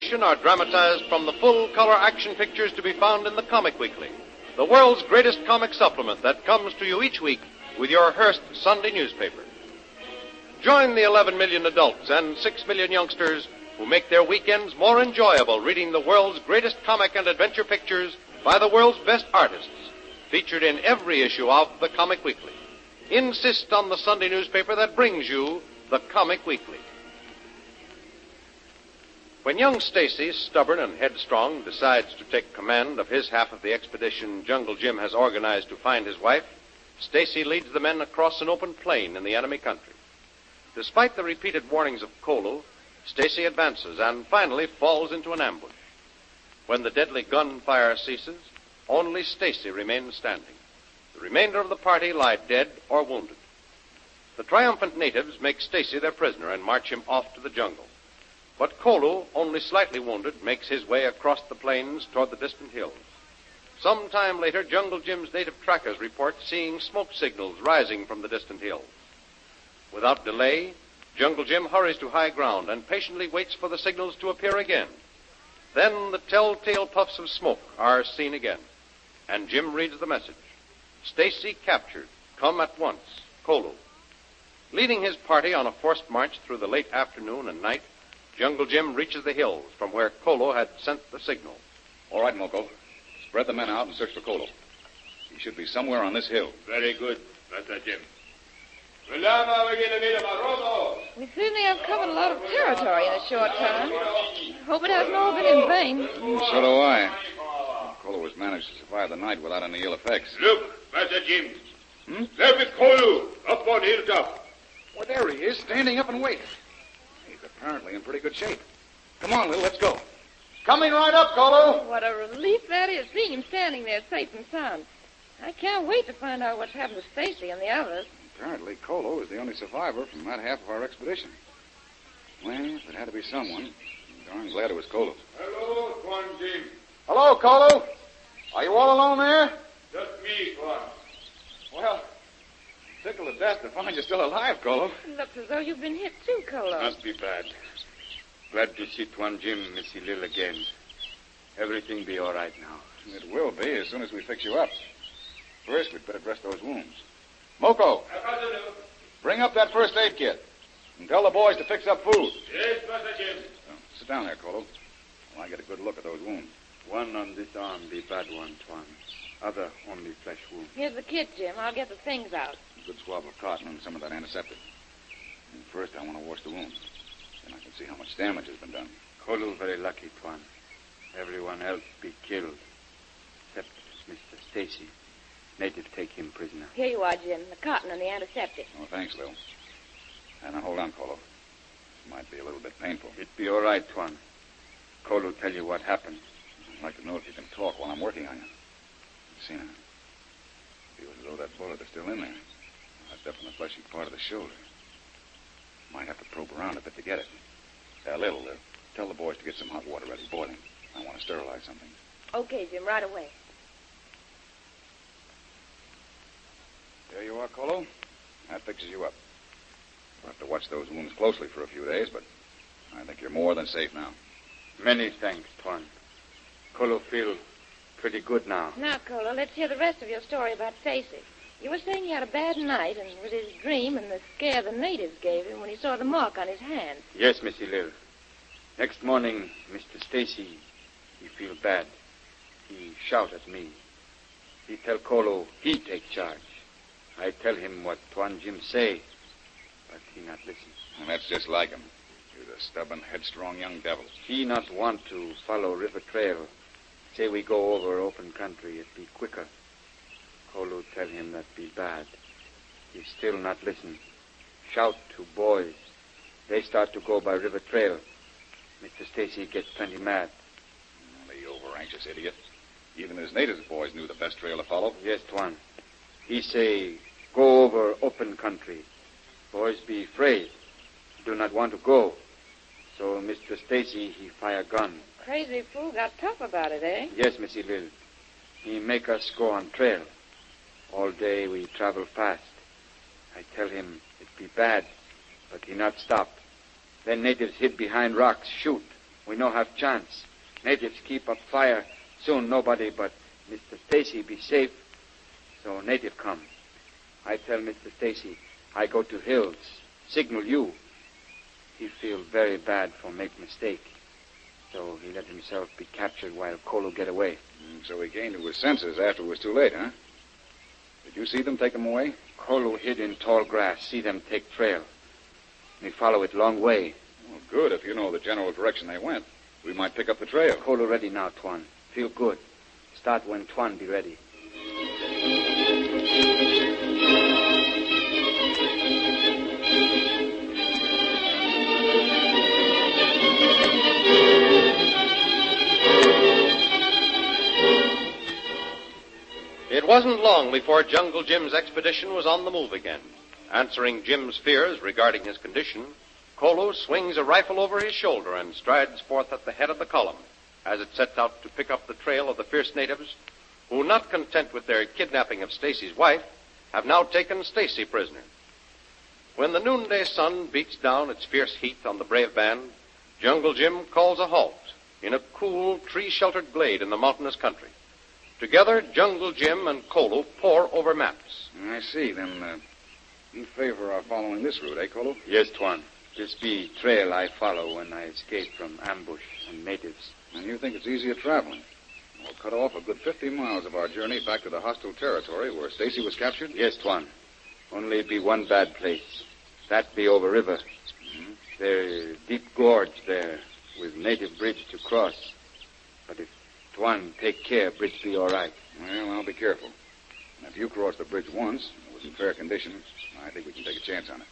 Are dramatized from the full-color action pictures to be found in the Comic Weekly, the world's greatest comic supplement that comes to you each week with your Hearst Sunday newspaper. Join the 11 million adults and 6 million youngsters who make their weekends more enjoyable reading the world's greatest comic and adventure pictures by the world's best artists, featured in every issue of the Comic Weekly. Insist on the Sunday newspaper that brings you the Comic Weekly. When young Stacey, stubborn and headstrong, decides to take command of his half of the expedition Jungle Jim has organized to find his wife, Stacey leads the men across an open plain in the enemy country. Despite the repeated warnings of Kolu, Stacey advances and finally falls into an ambush. When the deadly gunfire ceases, only Stacey remains standing. The remainder of the party lie dead or wounded. The triumphant natives make Stacey their prisoner and march him off to the jungle. But Kolu, only slightly wounded, makes his way across the plains toward the distant hills. Some time later, Jungle Jim's native trackers report seeing smoke signals rising from the distant hills. Without delay, Jungle Jim hurries to high ground and patiently waits for the signals to appear again. Then the telltale puffs of smoke are seen again, and Jim reads the message. Stacey captured. Come at once. Kolu. Leading his party on a forced march through the late afternoon and night, Jungle Jim reaches the hills from where Kolu had sent the signal. All right, Moko. Spread the men out and search for Kolu. He should be somewhere on this hill. Very good, Master Jim. We certainly have covered a lot of territory in a short time. Hope it hasn't all been in vain. So do I. Kolu has managed to survive the night without any ill effects. Look, Master Jim. There with Kolu, up on hilltop. Well, there he is, standing up and waiting. He's apparently in pretty good shape. Come on, Lil, let's go. Coming right up, Kolu. What a relief that is, seeing him standing there safe and sound. I can't wait to find out what's happened to Stacey and the others. Apparently, Kolu is the only survivor from that half of our expedition. Well, if it had to be someone, I'm darn glad it was Kolu. Hello, Tuan Jim. Hello, Kolu. Are you all alone there? Just me, Tuan. Well, tickled to death to find you still alive, Kolu. It looks as though you've been hit too, Kolu. Must be bad. Glad to see Tuan Jim, Missy Lil again. Everything be all right now. It will be as soon as we fix you up. First, we'd better dress those wounds. Moko, bring up that first aid kit. And tell the boys to fix up food. Yes, Master Jim. Sit down there, Kolu. While I get a good look at those wounds. One on this arm be bad one, Tuan. Other only flesh wound. Here's the kit, Jim. I'll get the things out. A good swab of cotton and some of that antiseptic. And first, I want to wash the wounds. Then I can see how much damage has been done. Kolu very lucky, Tuan. Everyone else be killed. Except Mr. Stacey. Native take him prisoner. Here you are, Jim. The cotton and the antiseptic. Oh, thanks, Lil. And now hold on, Kolu. This might be a little bit painful. It be all right, Tuan. Kolu tell you what happened. I'd like to know if you can talk while I'm working on you. See now. Feels as though that bullet is still in there. That's up in the fleshy part of the shoulder. Might have to probe around a bit to get it. Lil, tell the boys to get some hot water ready, boiling. I want to sterilize something. Okay, Jim, right away. There you are, Kolu. That fixes you up. We'll have to watch those wounds closely for a few days, but I think you're more than safe now. Many thanks, Tuan. Kolu feel pretty good now. Now, Kolu, let's hear the rest of your story about Stacey. You were saying he had a bad night, and with his dream and the scare the natives gave him when he saw the mark on his hand. Yes, Missy Lil. Next morning, Mr. Stacey, he feel bad. He shout at me. He tell Kolu he take charge. I tell him what Tuan Jim say, but he not listen. And that's just like him. He's a stubborn, headstrong young devil. He not want to follow river trail. Say we go over open country, it be quicker. Kolu tell him that be bad. He still not listen. Shout to boys. They start to go by river trail. Mr. Stacey get plenty mad. The over-anxious idiot. Even his native boys knew the best trail to follow. Yes, Tuan. He say, go over open country. Boys be afraid. Do not want to go. So Mr. Stacey, he fire gun. Crazy fool got tough about it, eh? Yes, Missy Lil. He make us go on trail. All day we travel fast. I tell him it be bad, but he not stop. Then natives hid behind rocks, shoot. We no have chance. Natives keep up fire. Soon nobody but Mr. Stacey be safe. So native come. I tell Mr. Stacey, I go to hills. Signal you. He feel very bad for make mistake. So he let himself be captured while Kolo get away. So he came to his senses after it was too late, huh? Did you see them take him away? Kolo hid in tall grass. See them take trail. We follow it long way. Well, good. If you know the general direction they went, we might pick up the trail. Kolo ready now, Tuan. Feel good. Start when Tuan be ready. It wasn't long before Jungle Jim's expedition was on the move again. Answering Jim's fears regarding his condition, Kolo swings a rifle over his shoulder and strides forth at the head of the column as it sets out to pick up the trail of the fierce natives who, not content with their kidnapping of Stacy's wife, have now taken Stacey prisoner. When the noonday sun beats down its fierce heat on the brave band, Jungle Jim calls a halt in a cool, tree-sheltered glade in the mountainous country. Together, Jungle Jim and Kolo pore over maps. I see. Then you favor our following this route, eh, Kolo? Yes, Tuan. This be trail I follow when I escape from ambush and natives. And you think it's easier traveling? We'll cut off a good 50 miles of our journey back to the hostile territory where Stacey was captured? Yes, Tuan. Only be one bad place. That be over river. Mm-hmm. There deep gorge there with native bridge to cross. But if Tuan take care, bridge be all right. Well, I'll be careful. And if you cross the bridge once, it was in fair condition, I think we can take a chance on it.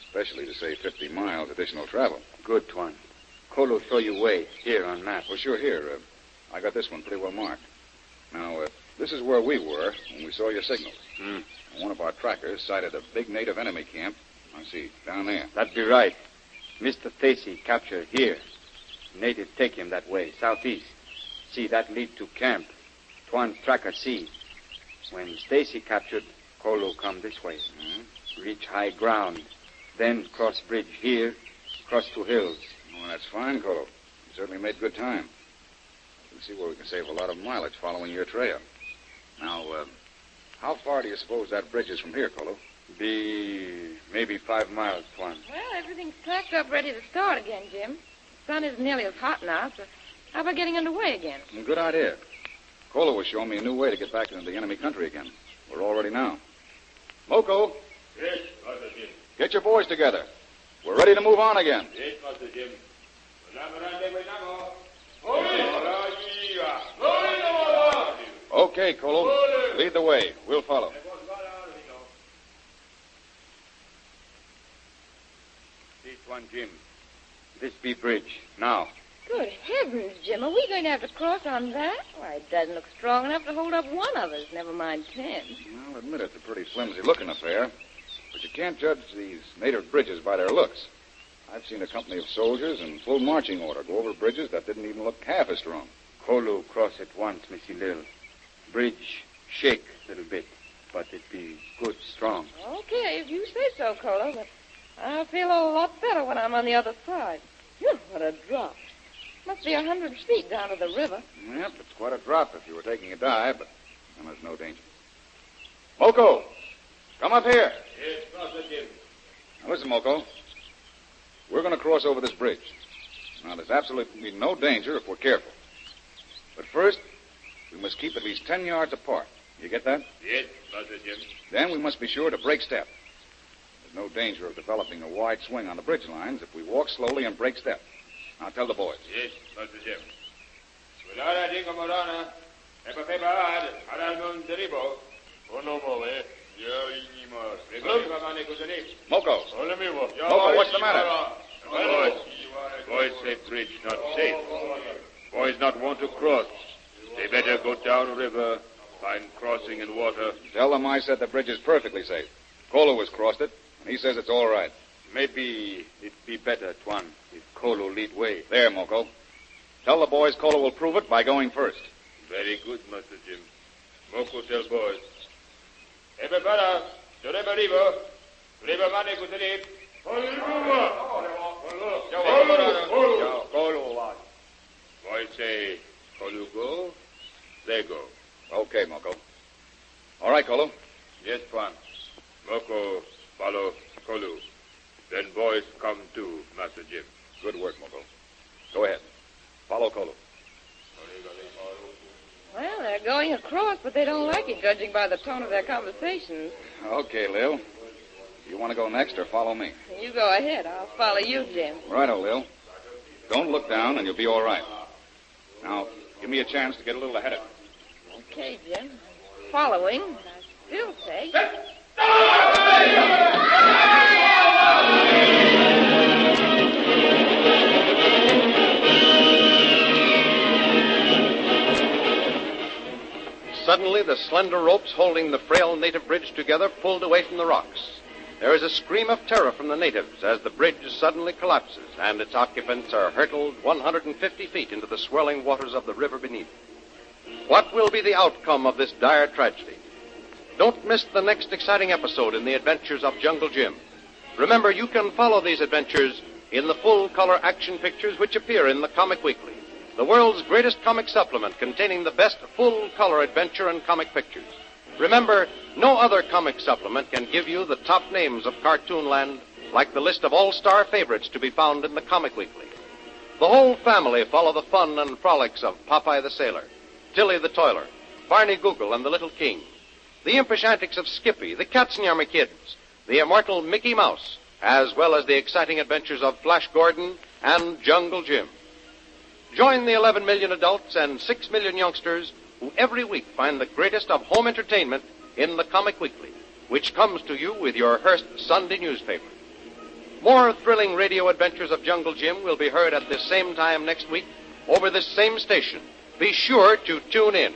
Especially to save 50 miles additional travel. Good, Tuan. Kolo show you way here on map. Well, sure, here. I got this one pretty well marked. Now, this is where we were when we saw your signals. Hmm. And one of our trackers sighted a big native enemy camp. I see, down there. That be right. Mr. Stacey captured here. Native take him that way, southeast. See, that lead to camp. Tuan tracker see. When Stacey captured, Kolo come this way. Mm-hmm. Reach high ground. Then cross bridge here, cross to hills. Well, that's fine, Kolo. You certainly made good time. We see where we can save a lot of mileage following your trail. Now, how far do you suppose that bridge is from here, Kolo? Be maybe 5 miles, Tuan. Well, everything's packed up ready to start again, Jim. The sun isn't nearly as hot now, so how about getting underway again? Good idea. Kolo was showing me a new way to get back into the enemy country again. We're all ready now. Moko. Yes, Master Jim. Get your boys together. We're ready to move on again. Yes, Master Jim. Okay, Kolo. Lead the way. We'll follow. This one, Jim. This be bridge. Now. Good heavens, Jim. Are we going to have to cross on that? Why, it doesn't look strong enough to hold up one of us, never mind 10. I'll admit it's a pretty flimsy-looking affair. But you can't judge these native bridges by their looks. I've seen a company of soldiers in full marching order go over bridges that didn't even look half as strong. Kolo cross it once, Missy Lil. Bridge shake a little bit, but it be good strong. Okay, if you say so, Kolo, but I'll feel a lot better when I'm on the other side. Phew, what a drop. Must be 100 feet down to the river. Yep, it's quite a drop if you were taking a dive, but there's no danger. Moko, come up here. Yes, Master Jim. Now listen, Moko. We're going to cross over this bridge. Now, there's absolutely no danger if we're careful. But first, we must keep at least 10 yards apart. You get that? Yes, Master Jim. Then we must be sure to break step. There's no danger of developing a wide swing on the bridge lines if we walk slowly and break step. Now, tell the boys. Yes, Master Jim. Wala dingo morana. Epa pepa ala non deribo. Ono mo eh. Moko. Moko, what's the matter? Boys say bridge not safe. Boys not want to cross. They better go down river, find crossing in water. Tell them I said the bridge is perfectly safe. Kolo has crossed it, and he says it's all right. Maybe it be better, Tuan, if Kolo lead way. There, Moko. Tell the boys Kolo will prove it by going first. Very good, Master Jim. Moko tell boys. Everybody, to river, river mane kutelip. Boys say, Kolu go, they go. Okay, Moko. All right, Kolo. Yes, Tuan. Moko follow Kolu. Then boys come too, Master Jim. Good work, Moko. Go ahead. Follow Kolo. Well, they're going across, but they don't like it, judging by the tone of their conversations. Okay, Lil. You want to go next or follow me? You go ahead. I'll follow you, Jim. Righto, Lil. Don't look down and you'll be all right. Now, give me a chance to get a little ahead of you. Okay, Jim. Following, but I still say... Suddenly, the slender ropes holding the frail native bridge together pulled away from the rocks. There is a scream of terror from the natives as the bridge suddenly collapses and its occupants are hurtled 150 feet into the swirling waters of the river beneath. What will be the outcome of this dire tragedy? Don't miss the next exciting episode in the adventures of Jungle Jim. Remember, you can follow these adventures in the full-color action pictures which appear in the Comic Weekly, the world's greatest comic supplement containing the best full-color adventure and comic pictures. Remember, no other comic supplement can give you the top names of Cartoonland like the list of all-star favorites to be found in the Comic Weekly. The whole family follow the fun and frolics of Popeye the Sailor, Tilly the Toiler, Barney Google and the Little King, the impish antics of Skippy, the Katzenjammer Kids, the immortal Mickey Mouse, as well as the exciting adventures of Flash Gordon and Jungle Jim. Join the 11 million adults and 6 million youngsters who every week find the greatest of home entertainment in the Comic Weekly, which comes to you with your Hearst Sunday newspaper. More thrilling radio adventures of Jungle Jim will be heard at this same time next week over this same station. Be sure to tune in.